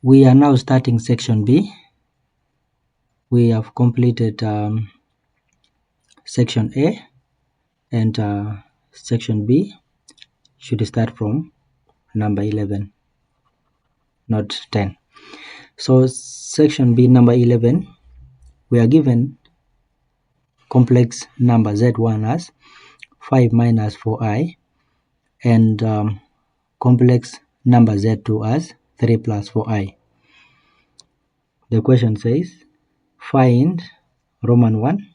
We are now starting section B. We have completed section A, and section B should start from number 11, not 10. So section B, number 11, we are given complex number Z1 as 5 minus 4i, and complex number Z2 as 3 plus 4i. The question says, find Roman 1,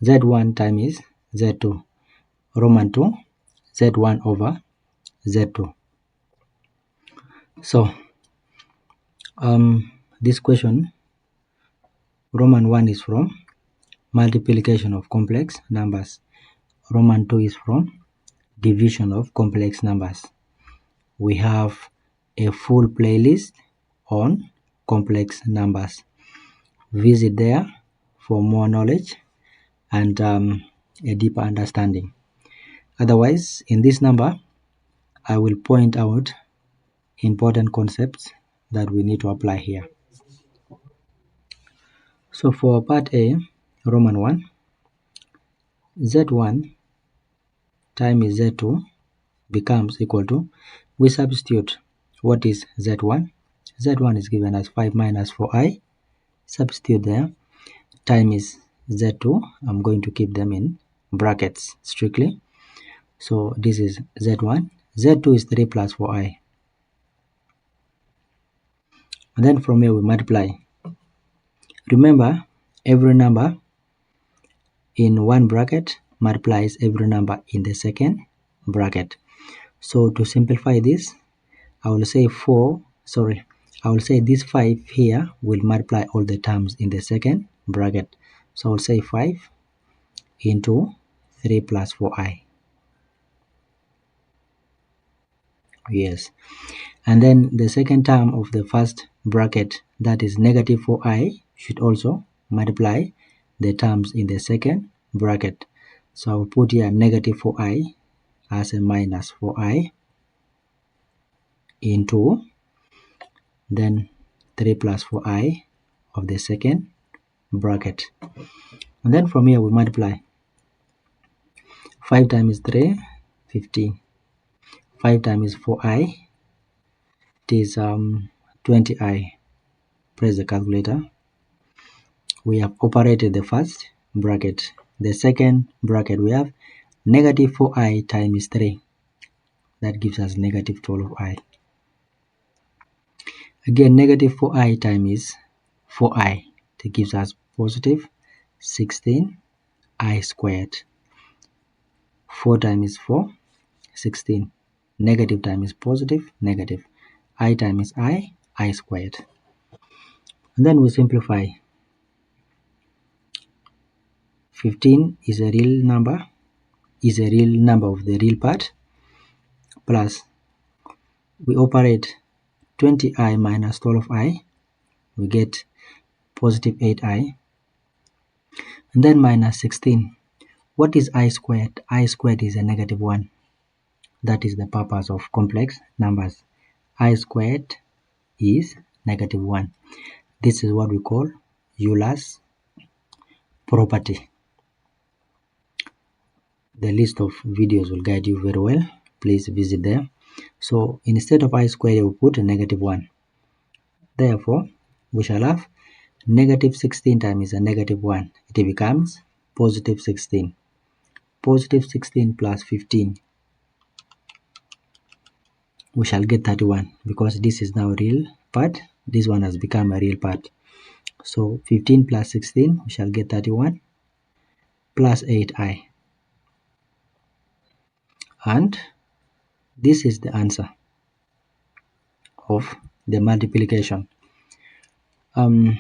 Z1 times Z2, Roman 2, Z1 over Z2. So this question, Roman 1 is from multiplication of complex numbers. Roman 2 is from division of complex numbers. We have a full playlist on complex numbers. Visit there for more knowledge and a deeper understanding. Otherwise, in this number, I will point out important concepts that we need to apply here. So for part A, Roman 1, Z1 times Z2 becomes equal to, we substitute what is Z1. Z1 is given as 5 minus 4i, substitute there, times Z2, I'm going to keep them in brackets strictly. So this is Z1, Z2 is 3 plus 4i. And then from here we multiply. Remember, every number in one bracket multiplies every number in the second bracket. So to simplify this, I will say this 5 here will multiply all the terms in the second bracket. So I'll say 5 into 3 plus 4i. Yes. And then the second term of the first bracket, that is negative 4i, should also multiply the terms in the second bracket. So I will put here negative 4i as a minus 4i into then 3 plus 4i of the second bracket. And then from here we multiply. 5 times 3, 15. 5 times 4i, it is 20i. Press the calculator. We have operated the first bracket. The second bracket, we have negative 4i times 3. That gives us negative 12i. Again, negative 4i times 4i. That gives us positive 16i squared. 4 times 4, 16. Negative times positive, negative. I times I squared. And then we simplify. 15 is a real number of the real part, plus we operate 20i minus 12i, we get positive 8i, and then minus 16. What is I squared? I squared is a negative 1. That is the purpose of complex numbers. I squared is negative 1. This is what we call Euler's property. The list of videos will guide you very well. Please visit there. So instead of I squared, we put a negative 1. Therefore, we shall have negative 16 times a negative 1. It becomes positive 16. Positive 16 plus 15. We shall get 31 because this is now a real part. This one has become a real part. So 15 plus 16, we shall get 31 plus 8i. And this is the answer of the multiplication. Let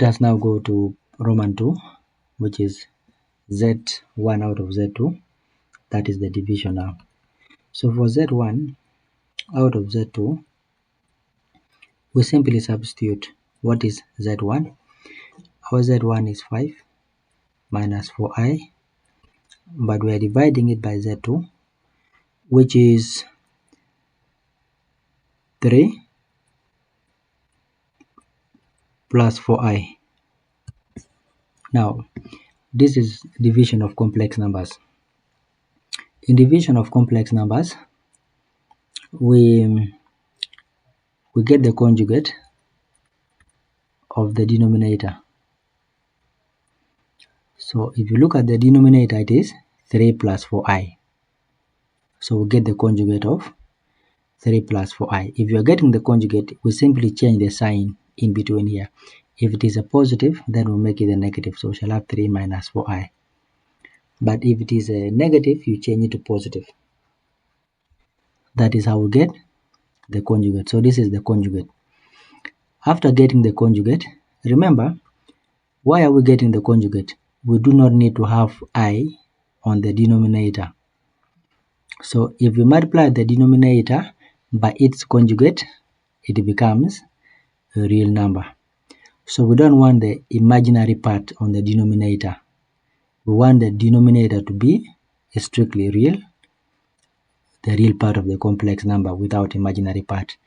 us now go to Roman 2, which is Z1 out of Z2. That is the division now. So for Z1 out of Z2, we simply substitute what is Z1. Our Z1 is 5 minus 4i, but we are dividing it by Z2, which is 3 plus 4i. Now, this is division of complex numbers. In division of complex numbers, we get the conjugate of the denominator. So if you look at the denominator, it is 3 plus 4i. So we get the conjugate of 3 plus 4i. If you are getting the conjugate, we simply change the sign in between here. If it is a positive, then we'll make it a negative. So we shall have 3 minus 4i. But if it is a negative, you change it to positive. That is how we get the conjugate. So this is the conjugate. After getting the conjugate, remember, why are we getting the conjugate? We do not need to have I on the denominator. So if you multiply the denominator by its conjugate, it becomes a real number. So we don't want the imaginary part on the denominator. We want the denominator to be strictly real, the real part of the complex number without imaginary part.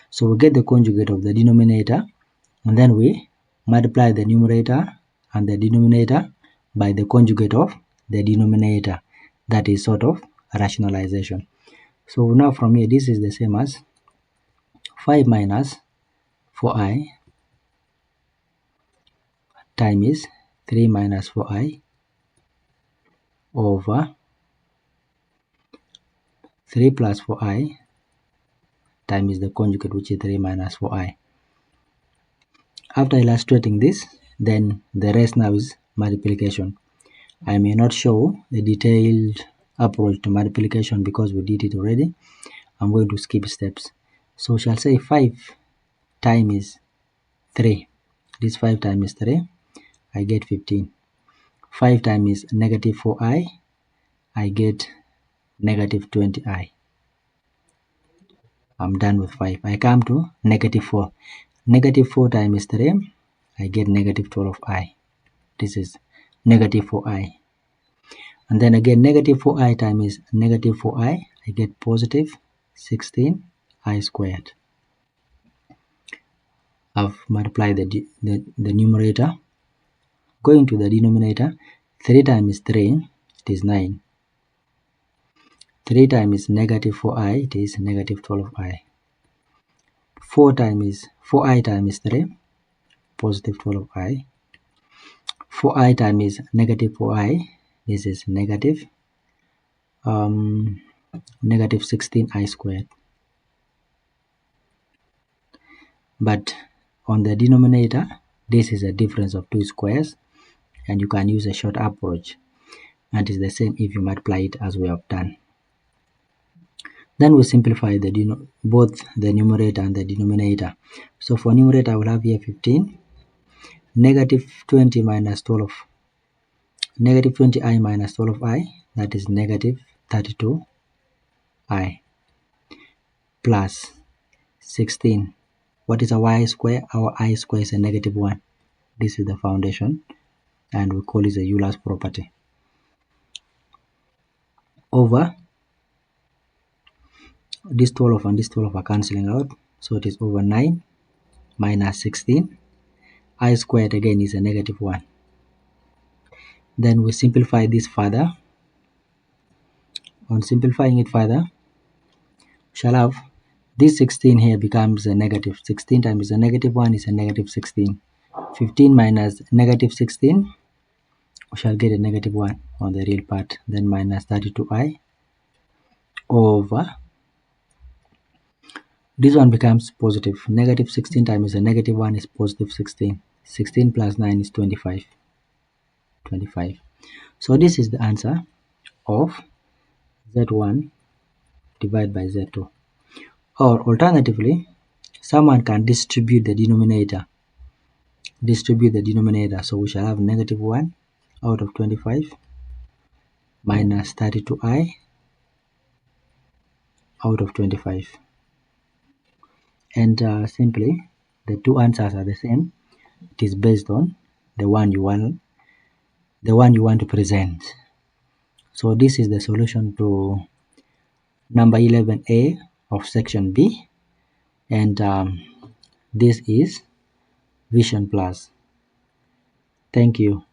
So we get the conjugate of the denominator, and then we multiply the numerator and the denominator by the conjugate of the denominator. That is sort of rationalization. So now from here, this is the same as 5 minus 4i times 3 minus 4i over 3 plus 4i times the conjugate, which is 3 minus 4i. After illustrating this, then the rest now is multiplication. I may not show a detailed approach to multiplication because we did it already. I'm going to skip steps. So we shall say 5 times 3. This 5 times 3, I get 15. 5 times negative 4i, I get negative 20i. I'm done with 5. I come to negative 4. Negative 4 times 3, I get negative 12i. This is negative 4i. And then again, negative 4i times negative 4i, I get positive 16i squared. I've multiplied the numerator. Going to the denominator, 3 times 3, it is 9. 3 times negative 4i, it is negative 12i. 4i times 3, positive 12i. 4i times negative 4i, this is negative 16i squared. But on the denominator, this is a difference of 2 squares, and you can use a short approach, and it's the same if you multiply it as we have done. Then we simplify both the numerator and the denominator. So for numerator, I will have here 15, negative 20 minus 12, negative 20i minus 12i, that is negative 32i, plus 16. What is our I square? Our I square is a negative 1. This is the foundation, and we call it the Euler's property. Over this 12 and this 12 are cancelling out, so it is over 9 minus 16. I squared again is a negative 1. Then we simplify this further. On simplifying it further, we shall have this 16 here becomes a negative. 16 times a negative 1 is a negative 16. 15 minus negative 16, we shall get a negative 1 on the real part. Then minus 32i over, this one becomes positive. Negative 16 times a negative 1 is positive 16. 16 plus 9 is 25. 25. So this is the answer of Z1 divided by Z2. Or alternatively, someone can distribute the denominator. So we shall have negative 1 out of 25 minus 32i out of 25. And simply, the two answers are the same. It is based on the one you want to present. So this is the solution to number 11A of section B. and this is Vision Plus. Thank you.